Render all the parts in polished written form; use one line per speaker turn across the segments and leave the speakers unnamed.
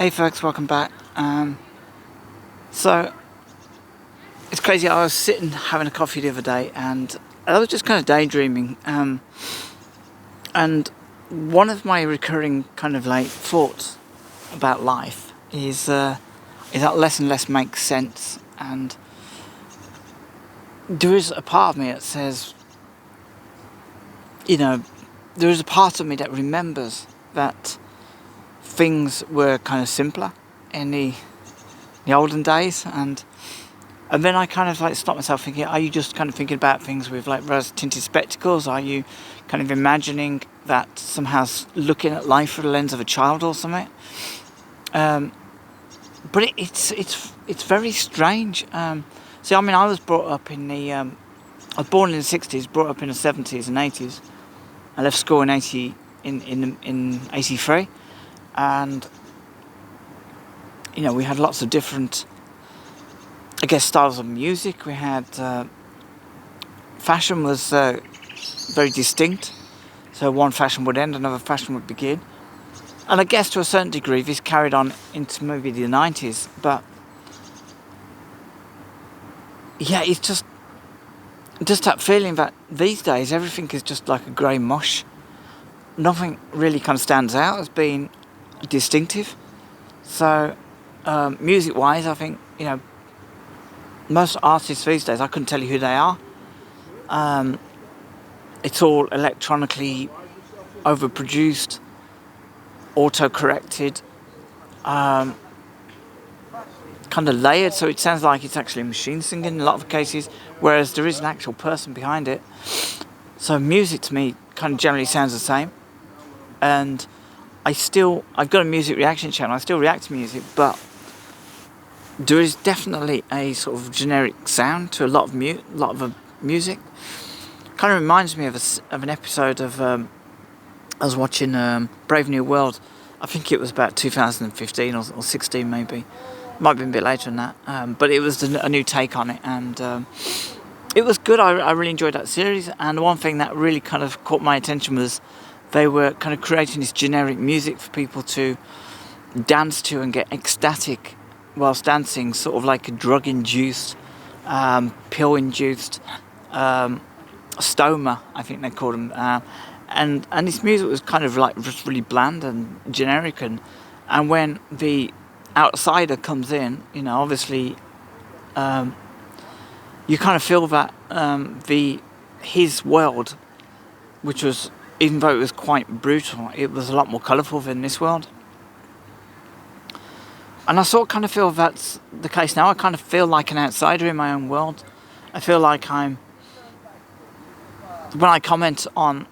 Hey folks, welcome back. So it's crazy. I was sitting having a coffee the other day, and I was just kind of daydreaming. And one of my recurring kind of like thoughts about life is that less and less makes sense. And there is a part of me that says, you know, there is a part of me that remembers that things were kind of simpler in the olden days, and then I kind of like stop myself thinking, are you just kind of thinking about things with like rose-tinted spectacles? Are you kind of imagining that somehow looking at life through the lens of a child or something? But it's very strange. See, I mean, I was brought up I was born in the 60s, brought up in the 70s and 80s. I left school in 83, and we had lots of different, I guess, styles of music. We had fashion was very distinct. So one fashion would end, another fashion would begin. And I guess to a certain degree this carried on into maybe the 90s. But yeah, it's just that feeling that these days everything is just like a grey mush. Nothing really kind of stands out as being distinctive. So music-wise, I think, most artists these days, I couldn't tell you who they are. It's all electronically overproduced, auto-corrected, kind of layered, so it sounds like it's actually a machine singing in a lot of cases, whereas there is an actual person behind it. So music to me kind of generally sounds the same. And I've got a music reaction channel, I still react to music, but there is definitely a sort of generic sound to a lot of music. Kind of reminds me of an episode of I was watching Brave New World. I think it was about 2015 or 16 maybe. Might have been a bit later than that. But it was a new take on it, and it was good. I really enjoyed that series. And one thing that really kind of caught my attention was they were kind of creating this generic music for people to dance to and get ecstatic whilst dancing, sort of like a drug-induced, pill-induced stoma, I think they called them. And this music was kind of like just really bland and generic. And when the outsider comes in, obviously you kind of feel that his world, which was, even though it was quite brutal, it was a lot more colourful than this world. And I sort of kind of feel that's the case now. I kind of feel like an outsider in my own world. I feel like when I comment on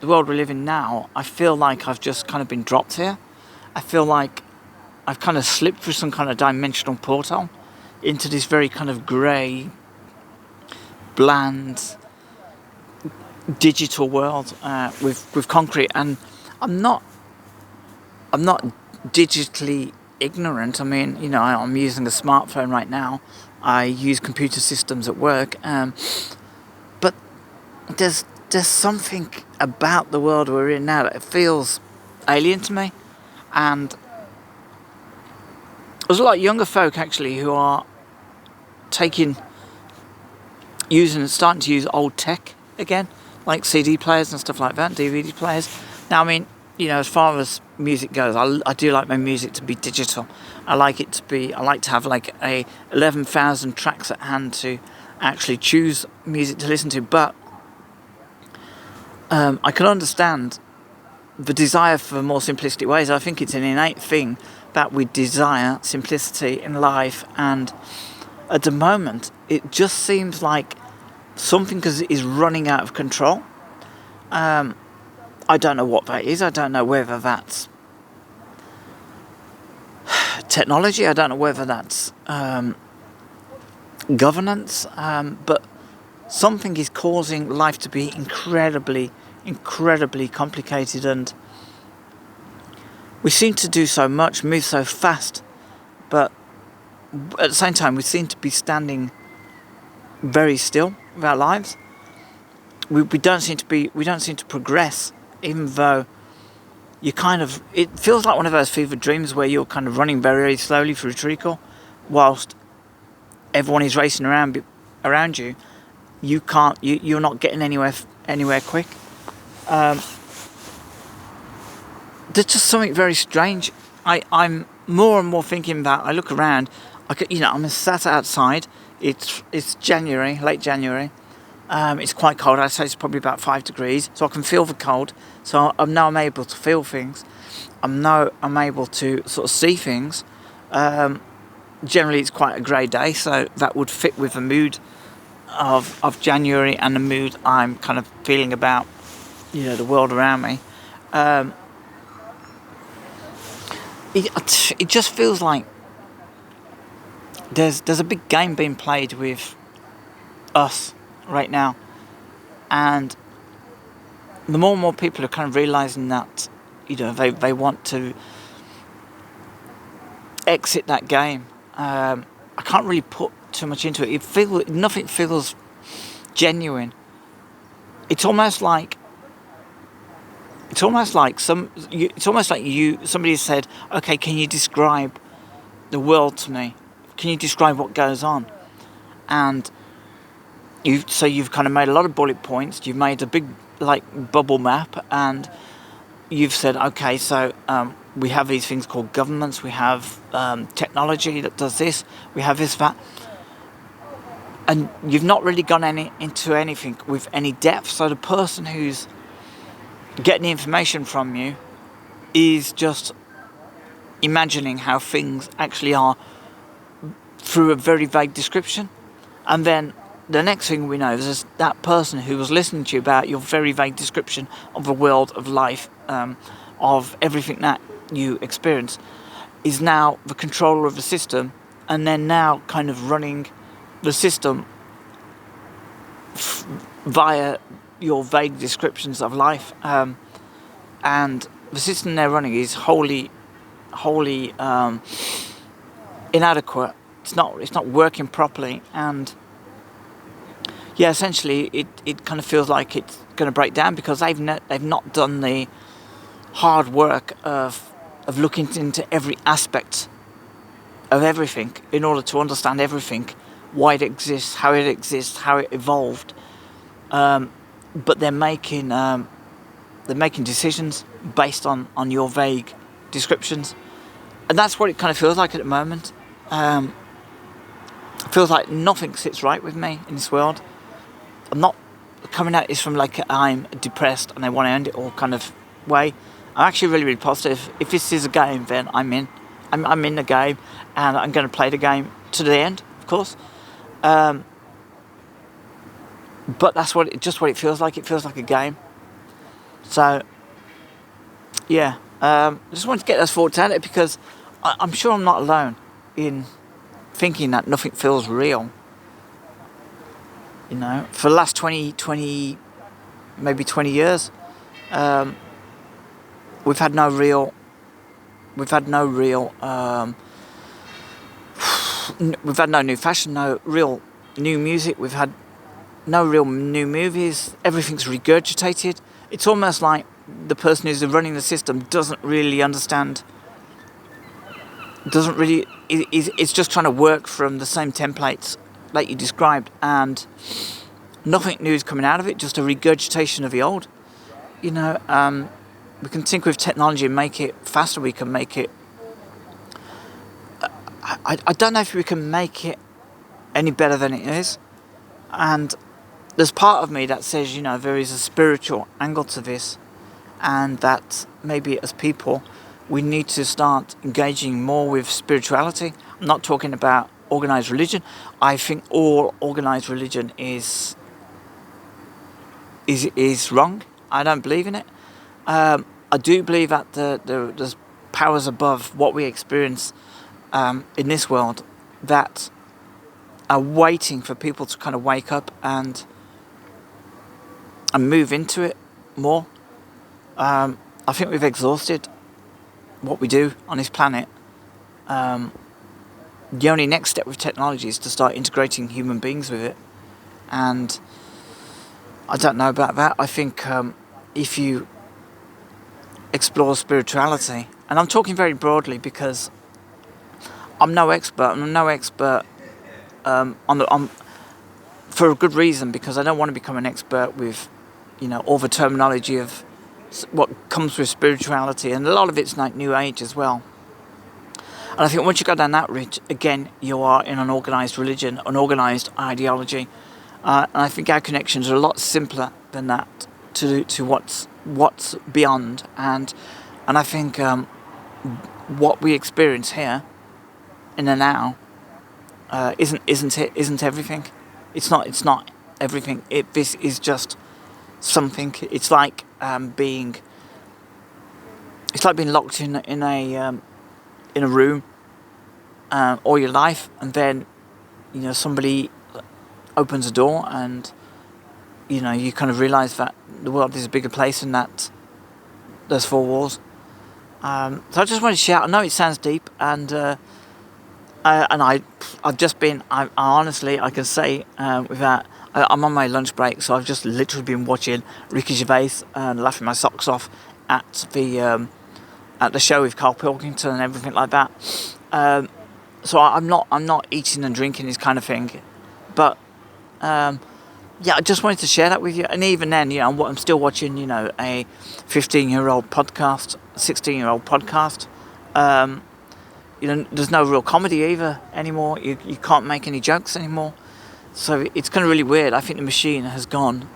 the world we live in now, I feel like I've just kind of been dropped here. I feel like I've kind of slipped through some kind of dimensional portal into this very kind of grey, bland, digital world with concrete. And I'm not digitally ignorant. I mean, I'm using a smartphone right now. I use computer systems at work, but there's something about the world we're in now that it feels alien to me. And there's a lot of younger folk actually who are starting to use old tech again, like CD players and stuff like that, DVD players. Now, I mean, as far as music goes, I do like my music to be digital. I like to have like 11,000 tracks at hand to actually choose music to listen to. But I can understand the desire for more simplistic ways. I think it's an innate thing that we desire simplicity in life, and at the moment it just seems like something is running out of control. I don't know what that is. I don't know whether that's technology. I don't know whether that's governance. But something is causing life to be incredibly, incredibly complicated, and we seem to do so much, move so fast, but at the same time we seem to be standing very still with our lives. We don't seem to progress, even though it feels like one of those fever dreams where you're kind of running very, very slowly through treacle, whilst everyone is racing around you. You're not getting anywhere quick. There's just something very strange. I'm more and more thinking about. I look around. I'm sat outside. It's January, late January. It's quite cold. I'd say it's probably about 5 degrees, so I can feel the cold. So I'm able to feel things. I'm able to sort of see things. Generally, it's quite a grey day, so that would fit with the mood of January and the mood I'm kind of feeling about, the world around me. It just feels like there's a big game being played with us right now, and the more and more people are kind of realizing that they want to exit that game. I can't really put too much into it. Nothing feels genuine. It's almost like somebody said, okay, can you describe the world to me? Can you describe what goes on? And you've kind of made a lot of bullet points. You've made a big bubble map, and you've said, okay, so we have these things called governments. We have technology that does this. We have this, that, and you've not really gone into anything with any depth. So the person who's getting the information from you is just imagining how things actually are through a very vague description, and then the next thing we know is that person who was listening to you about your very vague description of the world, of life, of everything that you experience, is now the controller of the system, and then now kind of running the system via your vague descriptions of life. And the system they're running is wholly inadequate. It's not working properly, and essentially it kind of feels like it's going to break down because they've not done the hard work of looking into every aspect of everything in order to understand everything, why it exists, how it evolved. But they're making decisions based on your vague descriptions, and that's what it kind of feels like at the moment. It feels like nothing sits right with me in this world. I'm not coming at this from I'm depressed and I want to end it all kind of way. I'm actually really, really positive. If this is a game, then I'm in. I'm in the game, and I'm going to play the game to the end, of course. But that's what it feels like. It feels like a game. So, yeah. I just wanted to get those thoughts out of it because I'm sure I'm not alone in thinking that nothing feels real. For the last 20, maybe 20 years, we've had no real we've had no new fashion, no real new music. We've had no real new movies. Everything's regurgitated. It's almost like the person who's running the system doesn't really understand. It's just trying to work from the same templates like you described, and nothing new is coming out of it. Just a regurgitation of the old. We can think with technology and make it faster. We can make it. I don't know if we can make it any better than it is, and there's part of me that says, there is a spiritual angle to this, and that maybe as people we need to start engaging more with spirituality. I'm not talking about organised religion. I think all organised religion is wrong. I don't believe in it. I do believe that there's powers above what we experience in this world that are waiting for people to kind of wake up and move into it more. I think we've exhausted what we do on this planet. The only next step with technology is to start integrating human beings with it, and I don't know about that. I think if you explore spirituality. And I'm talking very broadly because I'm no expert. I'm no expert for a good reason, because I don't want to become an expert with, all the terminology of what comes with spirituality, and a lot of it's like New Age as well. And I think once you go down that route, again, you are in an organised religion, an organised ideology. And I think our connections are a lot simpler than that to what's beyond. And I think what we experience here in the now isn't everything. It's not everything. This is just something. It's like being locked in a room all your life, and then somebody opens a door, and you kind of realise that the world is a bigger place than that. There's four walls. So I just wanted to share. I know it sounds deep, and I've just been. I honestly, I can say without. I'm on my lunch break, so I've just literally been watching Ricky Gervais and laughing my socks off at the show with Carl Pilkington and everything like that. So I'm not eating and drinking this kind of thing, but I just wanted to share that with you. And even then, I'm still watching, a 15-year-old podcast, 16-year-old podcast. There's no real comedy either anymore. You can't make any jokes anymore. So it's kind of really weird. I think the machine has gone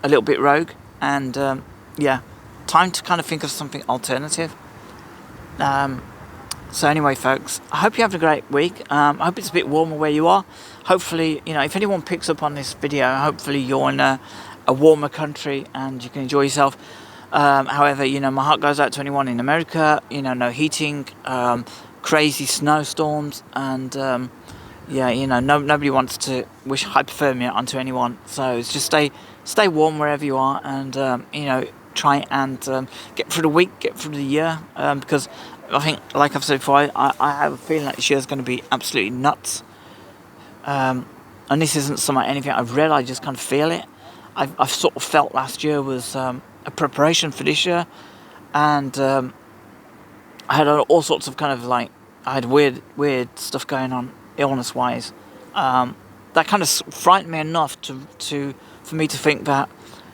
a little bit rogue, and time to kind of think of something alternative. So anyway, folks, I hope you're having a great week. I hope it's a bit warmer where you are. Hopefully, if anyone picks up on this video, hopefully you're in a warmer country and you can enjoy yourself. However, my heart goes out to anyone in America, no heating, crazy snowstorms, and nobody wants to wish hypothermia onto anyone. So it's just stay warm wherever you are, and try and get through the week, get through the year, because I think, like I've said before, I have a feeling that this year is going to be absolutely nuts. And this isn't anything I've read, I just kind of feel it. I've sort of felt last year was a preparation for this year, and I had all sorts of I had weird stuff going on illness-wise. That kind of frightened me enough for me to think that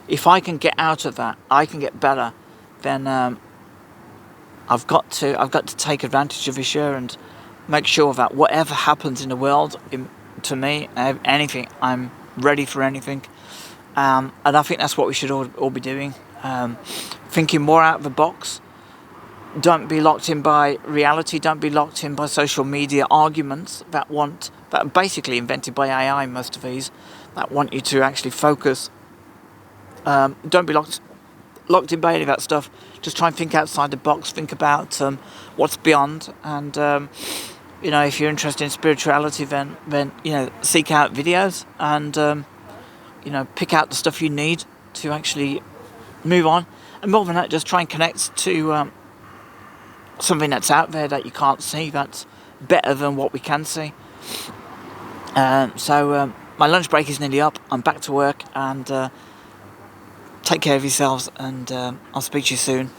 if I can get out of that, I can get better. Then I've got to take advantage of this year and make sure that whatever happens in the world, to me, anything, I'm ready for anything. And I think that's what we should all be doing. Thinking more out of the box. Don't be locked in by reality. Don't be locked in by social media arguments that are basically invented by AI, most of these, that want you to actually focus. Don't be locked in by any of that stuff. Just try and think outside the box. Think about what's beyond. And if you're interested in spirituality, then seek out videos and pick out the stuff you need to actually move on. And more than that, just try and connect to something that's out there that you can't see, that's better than what we can see. So my lunch break is nearly up. I'm back to work, and take care of yourselves, and I'll speak to you soon.